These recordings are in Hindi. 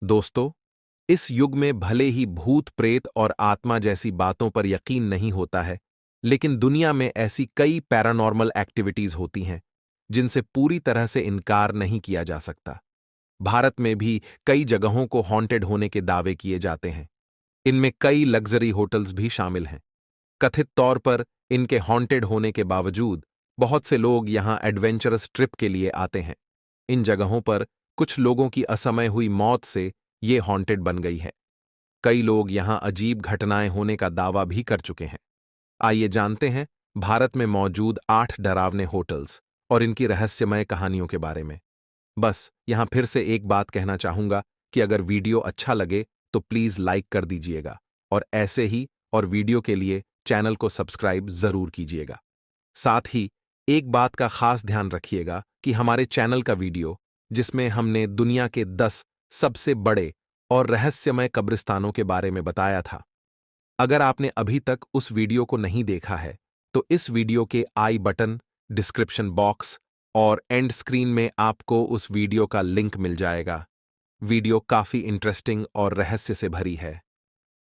दोस्तों, इस युग में भले ही भूत प्रेत और आत्मा जैसी बातों पर यकीन नहीं होता है, लेकिन दुनिया में ऐसी कई पैरानॉर्मल एक्टिविटीज होती हैं जिनसे पूरी तरह से इनकार नहीं किया जा सकता। भारत में भी कई जगहों को हॉन्टेड होने के दावे किए जाते हैं। इनमें कई लग्जरी होटल्स भी शामिल हैं। कथित तौर पर इनके हॉन्टेड होने के बावजूद बहुत से लोग यहां एडवेंचरस ट्रिप के लिए आते हैं। इन जगहों पर कुछ लोगों की असमय हुई मौत से ये हॉन्टेड बन गई है। कई लोग यहां अजीब घटनाएं होने का दावा भी कर चुके हैं। आइए जानते हैं भारत में मौजूद 8 डरावने होटल्स और इनकी रहस्यमय कहानियों के बारे में। बस यहां फिर से एक बात कहना चाहूंगा कि अगर वीडियो अच्छा लगे तो प्लीज लाइक कर दीजिएगा और ऐसे ही और वीडियो के लिए चैनल को सब्सक्राइब जरूर कीजिएगा। साथ ही एक बात का खास ध्यान रखिएगा कि हमारे चैनल का वीडियो, जिसमें हमने दुनिया के 10 सबसे बड़े और रहस्यमय कब्रिस्तानों के बारे में बताया था, अगर आपने अभी तक उस वीडियो को नहीं देखा है तो इस वीडियो के आई बटन, डिस्क्रिप्शन बॉक्स और एंड स्क्रीन में आपको उस वीडियो का लिंक मिल जाएगा। वीडियो काफी इंटरेस्टिंग और रहस्य से भरी है।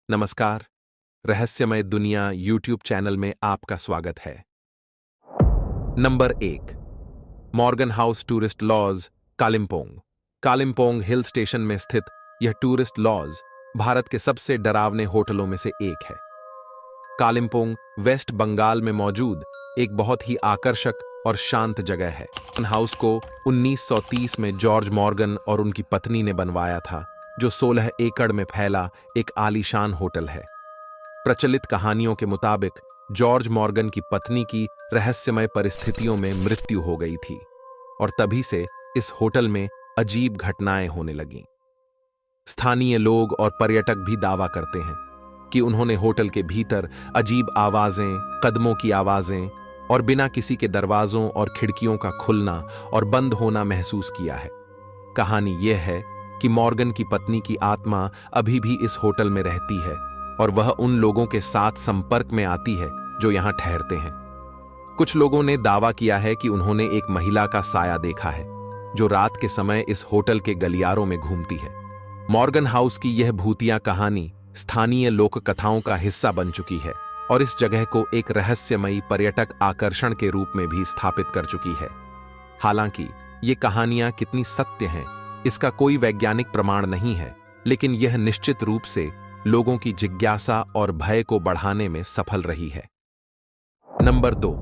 नमस्कार, रहस्यमय दुनिया यूट्यूब चैनल में आपका स्वागत है। Number 1, Morgan house tourist laws, Kalimpong. Kalimpong hill station में स्थित यह टूरिस्ट लॉज भारत के सबसे डरावने होटलों में से एक है। कालिम्पोंग वेस्ट बंगाल में मौजूद एक बहुत ही आकर्षक और शांत जगह है। हाउस को 1930 में जॉर्ज मॉर्गन और उनकी पत्नी ने बनवाया था, जो 16 एकड़ में फैला एक आलीशान होटल है। प्रचलित कहानियों के मुताबिक जॉर्ज मॉर्गन की पत्नी की रहस्यमय परिस्थितियों में मृत्यु हो गई थी और तभी से इस होटल में अजीब घटनाएं होने लगीं। स्थानीय लोग और पर्यटक भी दावा करते हैं कि उन्होंने होटल के भीतर अजीब आवाजें, कदमों की आवाजें और बिना किसी के दरवाजों और खिड़कियों का खुलना और बंद होना महसूस किया है। कहानी यह है कि मॉर्गन की पत्नी की आत्मा अभी भी इस होटल में रहती है और वह उन लोगों के साथ संपर्क में आती है जो यहां ठहरते हैं। कुछ लोगों ने दावा किया है कि उन्होंने एक महिला का साया देखा है जो रात के समय इस होटल के गलियारों में घूमती है। मॉर्गन हाउस की यह भूतिया कहानी स्थानीय लोक कथाओं का हिस्सा बन चुकी है और इस जगह को एक रहस्यमयी पर्यटक आकर्षण के रूप में भी स्थापित कर चुकी है। हालांकि ये कहानियां कितनी सत्य हैं, इसका कोई वैज्ञानिक प्रमाण नहीं है, लेकिन यह निश्चित रूप से लोगों की जिज्ञासा और भय को बढ़ाने में सफल रही है। Number 2,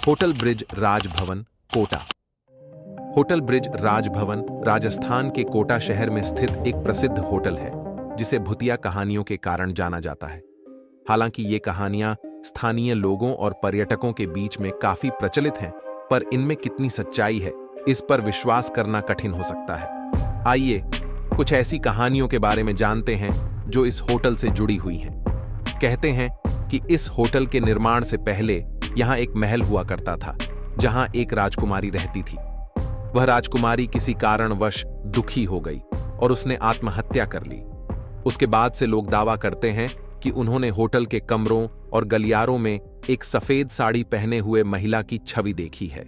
hotel Brij Rajbhawan, Kota. Hotel Brij Rajbhawan Rajasthan के कोटा शहर में स्थित एक प्रसिद्ध होटल है जिसे भूतिया कहानियों के कारण जाना जाता है। हालांकि ये कहानियां स्थानीय लोगों और पर्यटकों के बीच में काफी प्रचलित हैं, पर इनमें कितनी सच्चाई है इस पर विश्वास करना कठिन हो सकता है। आइए कुछ ऐसी कहानियों के बारे में जानते हैं जो इस होटल से जुड़ी हुई हैं। कहते हैं कि इस होटल के निर्माण से पहले यहां एक महल हुआ करता था जहां एक राजकुमारी रहती थी। वह राजकुमारी किसी कारणवश दुखी हो गई और उसने आत्महत्या कर ली। उसके बाद से लोग दावा करते हैं कि उन्होंने होटल के कमरों और गलियारों में एक सफेद साड़ी पहने हुए महिला की छवि देखी है।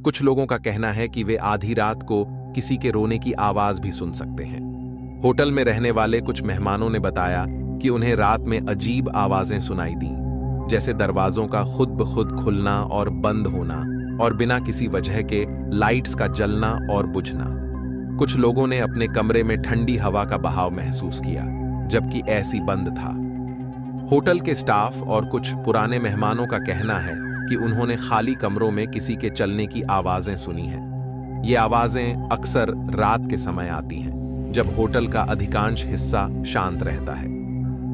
कुछ लोगों का कहना है कि वे आधी रात को किसी के रोने की आवाज भी सुन सकते हैं। होटल में रहने वाले कुछ मेहमानों ने बताया कि उन्हें रात में अजीब आवाजें सुनाई दीं, जैसे दरवाजों का खुद ब खुद खुलना और बंद होना और बिना किसी वजह के लाइट्स का जलना और बुझना। कुछ लोगों ने अपने कमरे में ठंडी हवा का बहाव महसूस किया, जबकि एसी बंद था। होटल के स्टाफ और कुछ पुराने मेहमानों का कहना है कि उन्होंने खाली कमरों में किसी के चलने की आवाजें सुनी हैं। ये आवाजें अक्सर रात के समय आती हैं, जब होटल का अधिकांश हिस्सा शांत रहता है।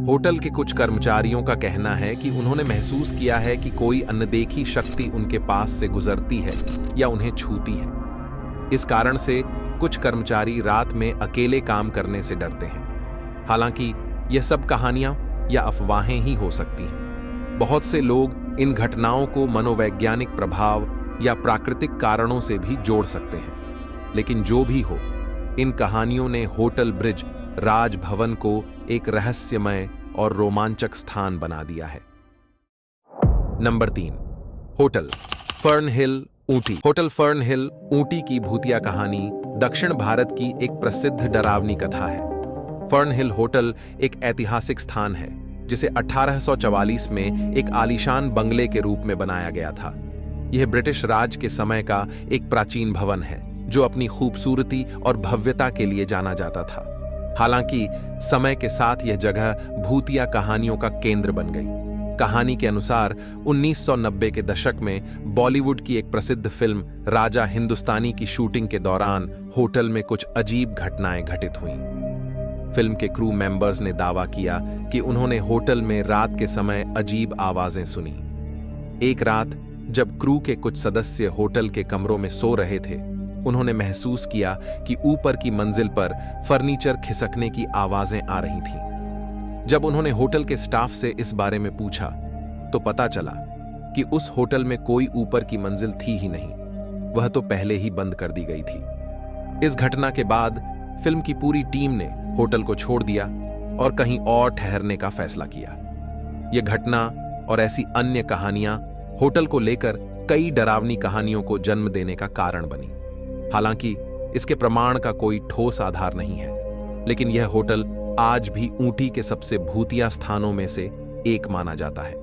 होटल के कुछ कर्मचारियों का कहना है कि उन्होंने महसूस किया है कि कोई अनदेखी शक्ति उनके पास से गुजरती है या उन्हें छूती है। इस कारण से कुछ कर्मचारी रात में अकेले काम करने से डरते हैं। हालांकि यह सब कहानियां या अफवाहें ही हो सकती हैं। बहुत से लोग इन घटनाओं को मनोवैज्ञानिक प्रभाव या प्राकृतिक कारणों से भी जोड़ सकते हैं। लेकिन जो भी हो, इन कहानियों ने होटल ब्रिज राजभवन को एक रहस्यमय और रोमांचक स्थान बना दिया है। नंबर 3, होटल फर्न हिल, ऊटी। होटल फर्न हिल ऊटी की भूतिया कहानी दक्षिण भारत की एक प्रसिद्ध डरावनी कथा है। फर्न हिल होटल एक ऐतिहासिक स्थान है जिसे 1844 में एक आलीशान बंगले के रूप में बनाया गया था। यह ब्रिटिश राज के समय का एक प्राचीन भवन है जो अपनी खूबसूरती और भव्यता के लिए जाना जाता था। हालांकि समय के साथ यह जगह भूतिया कहानियों का केंद्र बन गई। कहानी के अनुसार 1990 के दशक में बॉलीवुड की एक प्रसिद्ध फिल्म राजा हिंदुस्तानी की शूटिंग के दौरान होटल में कुछ अजीब घटनाएं घटित हुईं। फिल्म के क्रू मेंबर्स ने दावा किया कि उन्होंने होटल में रात के समय अजीब आवाजें सुनी। एक रात जब क्रू के कुछ सदस्य होटल के कमरों में सो रहे थे, उन्होंने महसूस किया कि ऊपर की मंजिल पर फर्नीचर खिसकने की आवाजें आ रही थीं। जब उन्होंने होटल के स्टाफ से इस बारे में पूछा तो पता चला कि उस होटल में कोई ऊपर की मंजिल थी ही नहीं, वह तो पहले ही बंद कर दी गई थी। इस घटना के बाद फिल्म की पूरी टीम ने होटल को छोड़ दिया और कहीं और ठहरने का फैसला किया। यह घटना और ऐसी अन्य कहानियां होटल को लेकर कई डरावनी कहानियों को जन्म देने का कारण बनी। हालांकि इसके प्रमाण का कोई ठोस आधार नहीं है, लेकिन यह होटल आज भी ऊटी के सबसे भूतिया स्थानों में से एक माना जाता है।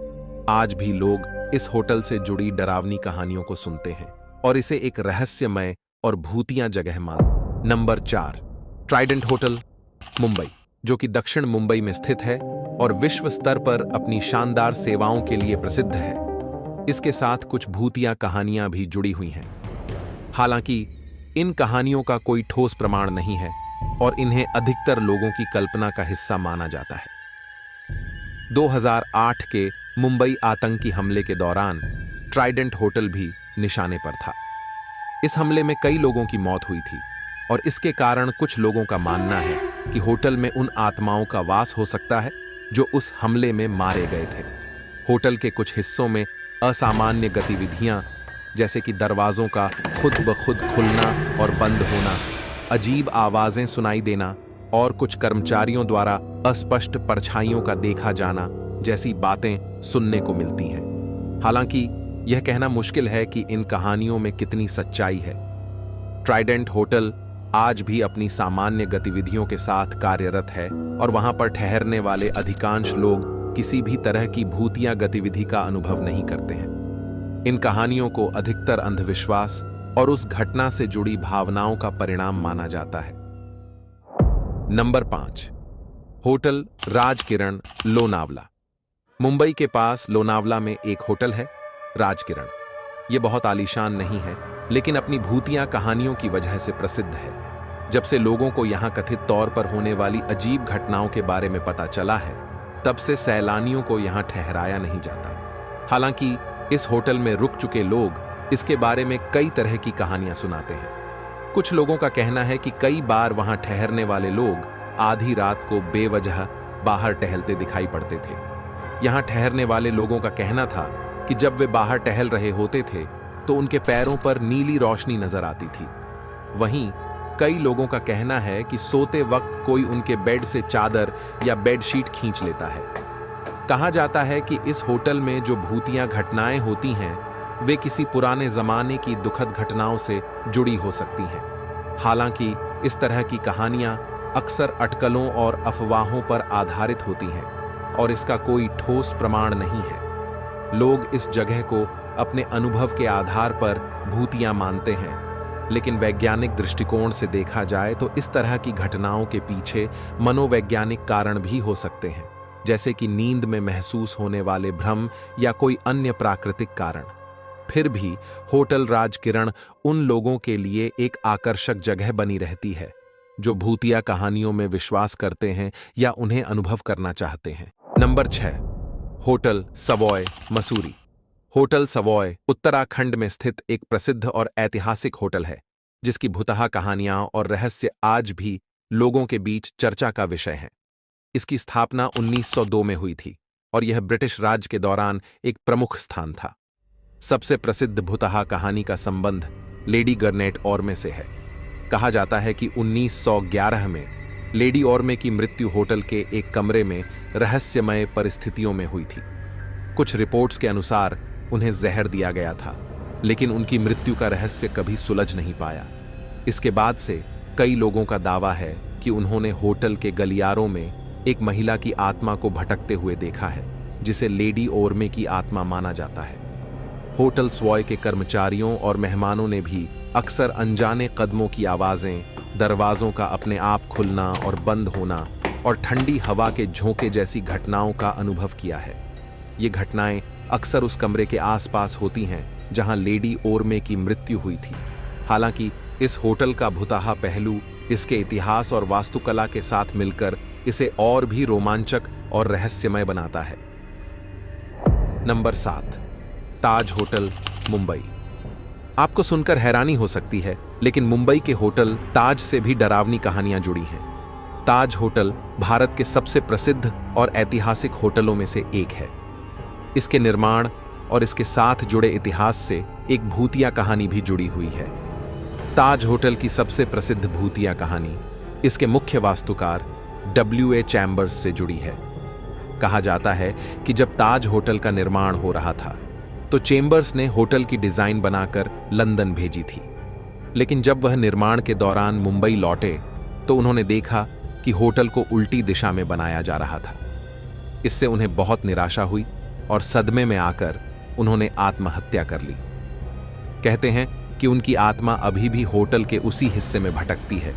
आज भी लोग इस होटल से जुड़ी डरावनी कहानियों को सुनते हैं और इसे एक रहस्यमय और भूतिया जगह मान। नंबर 4, ट्राइडेंट होटल, मुंबई, जो कि दक्षिण मुंबई में स्थित है और विश्व स्तर पर अपनी शानदार सेवाओं के लिए प्रसिद्ध है। इसके साथ कुछ भूतिया कहानियां भी जुड़ी हुई हैं। हालांकि इन कहानियों का कोई ठोस प्रमाण नहीं है और इन्हें अधिकतर लोगों की कल्पना का हिस्सा माना जाता है। 2008 के मुंबई आतंकी हमले के दौरान ट्राइडेंट होटल भी निशाने पर था। इस हमले में कई लोगों की मौत हुई थी और इसके कारण कुछ लोगों का मानना है कि होटल में उन आत्माओं का वास हो सकता है जो उस हमले में मारे गए थे। होटल के कुछ हिस्सों में असामान्य गतिविधियां, जैसे कि दरवाजों का खुद ब खुद खुलना और बंद होना, अजीब आवाजें सुनाई देना और कुछ कर्मचारियों द्वारा अस्पष्ट परछाइयों का देखा जाना जैसी बातें सुनने को मिलती हैं। हालांकि यह कहना मुश्किल है कि इन कहानियों में कितनी सच्चाई है। ट्राइडेंट होटल आज भी अपनी सामान्य गतिविधियों के साथ कार्यरत है और वहां पर ठहरने वाले अधिकांश लोग किसी भी तरह की भूतिया गतिविधि का अनुभव नहीं करते हैं। इन कहानियों को अधिकतर अंधविश्वास और उस घटना से जुड़ी भावनाओं का परिणाम माना जाता है। नंबर 5, होटल राजकिरण, लोनावला, मुंबई के पास लोनावला में एक होटल है, राजकिरण। यह बहुत आलीशान नहीं है, लेकिन अपनी भूतिया कहानियों की वजह से प्रसिद्ध है। जब से लोगों को यहां कथित तौर पर होने वाली अजीब घटनाओं के बारे में पता चला है, तब से सैलानियों को यहां ठहराया नहीं जाता। हालांकि इस होटल में रुक चुके लोग इसके बारे में कई तरह की कहानियां सुनाते हैं। कुछ लोगों का कहना है कि कई बार वहां ठहरने वाले लोग आधी रात को बेवजह बाहर टहलते दिखाई पड़ते थे। यहां ठहरने वाले लोगों का कहना था कि जब वे बाहर टहल रहे होते थे तो उनके पैरों पर नीली रोशनी नजर आती थी। वहीं कई लोगों का कहना है कि सोते वक्त कोई उनके बेड से चादर या बेडशीट खींच लेता है। कहा जाता है कि इस होटल में जो भूतिया घटनाएं होती हैं वे किसी पुराने जमाने की दुखद घटनाओं से जुड़ी हो सकती हैं। हालांकि इस तरह की कहानियां अक्सर अटकलों और अफवाहों पर आधारित होती हैं और इसका कोई ठोस प्रमाण नहीं है। लोग इस जगह को अपने अनुभव के आधार पर भूतिया मानते हैं, लेकिन वैज्ञानिक दृष्टिकोण से देखा जाए तो इस तरह की घटनाओं के पीछे मनोवैज्ञानिक कारण भी हो सकते हैं, जैसे कि नींद में महसूस होने वाले भ्रम या कोई अन्य प्राकृतिक कारण। फिर भी होटल राजकिरण उन लोगों के लिए एक आकर्षक जगह बनी रहती है जो भूतिया कहानियों में विश्वास करते हैं या उन्हें अनुभव करना चाहते हैं। Number 6, hotel Savoy, Mussoorie. Hotel Savoy Uttarakhand में स्थित एक प्रसिद्ध और ऐतिहासिक होटल है जिसकी भुतहा कहानियां और रहस्य आज भी लोगों के बीच चर्चा का विषय हैं। इसकी स्थापना 1902 में हुई थी और यह ब्रिटिश राज के दौरान एक प्रमुख स्थान था। सबसे प्रसिद्ध भुतहा कहानी का संबंध लेडी गर्नेट ऑर्मे से है। कहा जाता है कि 1911 में लेडी ऑर्मे की मृत्यु होटल के एक कमरे में रहस्यमय परिस्थितियों में हुई थी। कुछ रिपोर्ट्स के अनुसार उन्हें जहर दिया गया था लेकिन उनकी मृत्यु का रहस्य कभी सुलझ नहीं पाया। इसके बाद से कई लोगों का दावा है कि उन्होंने होटल के गलियारों में एक महिला की आत्मा को भटकते हुए देखा है, जिसे लेडी ओरमे की आत्मा माना जाता है। होटल स्वॉय के कर्मचारियों और मेहमानों ने भी अक्सर अनजाने कदमों की आवाजें, दरवाजों का अपने आप खुलना और बंद होना और ठंडी हवा के झोंके जैसी घटनाओं का अनुभव किया है। ये घटनाएं अक्सर उस कमरे के आसपास होती हैं जहां लेडी ओरमे की मृत्यु हुई थी। हालांकि इस होटल का भुताहा पहलू इसके इतिहास और वास्तुकला के साथ मिलकर इसे और भी रोमांचक और रहस्यमय बनाता है। नंबर 7, ताज होटल, मुंबई। आपको सुनकर हैरानी हो सकती है, लेकिन मुंबई के होटल ताज से भी डरावनी कहानियां जुड़ी हैं। ताज होटल भारत के सबसे प्रसिद्ध और ऐतिहासिक होटलों में से एक है। इसके निर्माण और इसके साथ जुड़े इतिहास से एक भूतिया कहानी भी जुड़ी हुई है। ताज होटल की सबसे प्रसिद्ध भूतिया कहानी इसके मुख्य वास्तुकार W.A. चैम्बर्स से जुड़ी है। कहा जाता है कि जब ताज होटल का निर्माण हो रहा था तो चेम्बर्स ने होटल की डिजाइन बनाकर लंदन भेजी थी, लेकिन जब वह निर्माण के दौरान मुंबई लौटे तो उन्होंने देखा कि होटल को उल्टी दिशा में बनाया जा रहा था। इससे उन्हें बहुत निराशा हुई और सदमे में आकर उन्होंने आत्महत्या कर ली। कहते हैं कि उनकी आत्मा अभी भी होटल के उसी हिस्से में भटकती है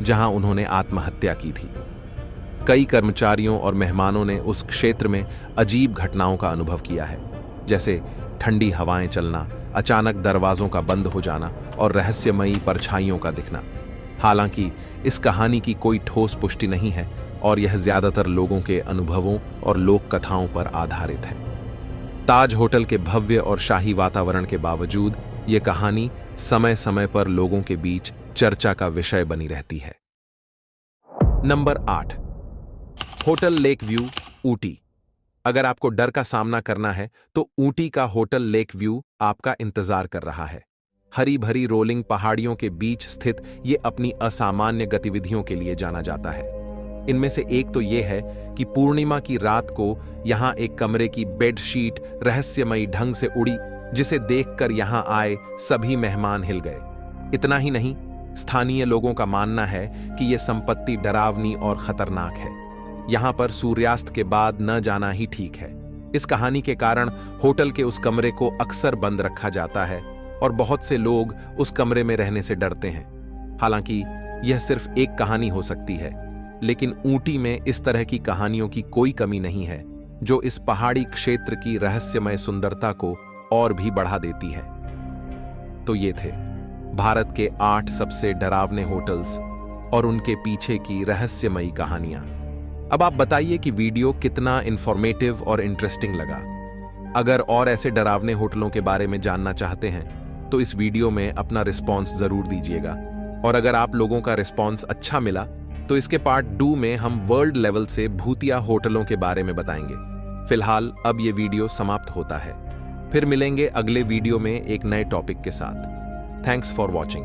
जहां उन्होंने आत्महत्या की थी। कई कर्मचारियों और मेहमानों ने उस क्षेत्र में अजीब घटनाओं का अनुभव किया है, जैसे ठंडी हवाएं चलना, अचानक दरवाजों का बंद हो जाना और रहस्यमयी परछाइयों का दिखना। हालांकि इस कहानी की कोई ठोस पुष्टि नहीं है और यह ज्यादातर लोगों के अनुभवों और लोक कथाओं पर आधारित है। ताज होटल के भव्य और शाही वातावरण के बावजूद यह कहानी समय समय पर लोगों के बीच चर्चा का विषय बनी रहती है। Number 8, hotel lake view, Ooty. अगर आपको डर का सामना करना है तो ऊटी का होटल लेक व्यू आपका इंतजार कर रहा है। हरी भरी रोलिंग पहाड़ियों के बीच स्थित ये अपनी असामान्य गतिविधियों के लिए जाना जाता है। इनमें से एक तो यह है कि पूर्णिमा की रात को यहां एक कमरे की बेडशीट रहस्यमयी ढंग से उड़ी, जिसे देखकर यहां आए सभी मेहमान हिल गए। इतना ही नहीं, स्थानीय लोगों का मानना है कि यह संपत्ति डरावनी और खतरनाक है। यहां पर सूर्यास्त के बाद न जाना ही ठीक है। इस कहानी के कारण होटल के उस कमरे को अक्सर बंद रखा जाता है और बहुत से लोग उस कमरे में रहने से डरते हैं। हालांकि यह सिर्फ एक कहानी हो सकती है, लेकिन ऊटी में इस तरह की कहानियों की कोई कमी नहीं है, जो इस पहाड़ी क्षेत्र की रहस्यमय सुंदरता को और भी बढ़ा देती है। तो ये थे भारत के 8 सबसे डरावने होटल्स और उनके पीछे की रहस्यमयी कहानियां। अब आप बताइए कि वीडियो कितना इंफॉर्मेटिव और इंटरेस्टिंग लगा। अगर और ऐसे डरावने होटलों के बारे में जानना चाहते हैं तो इस वीडियो में अपना रिस्पॉन्स जरूर दीजिएगा। और अगर आप लोगों का रिस्पॉन्स अच्छा मिला तो इसके पार्ट 2 में हम वर्ल्ड लेवल से भूतिया होटलों के बारे में बताएंगे। फिलहाल अब ये वीडियो समाप्त होता है। फिर मिलेंगे अगले वीडियो में एक नए टॉपिक के साथ। Thanks for watching.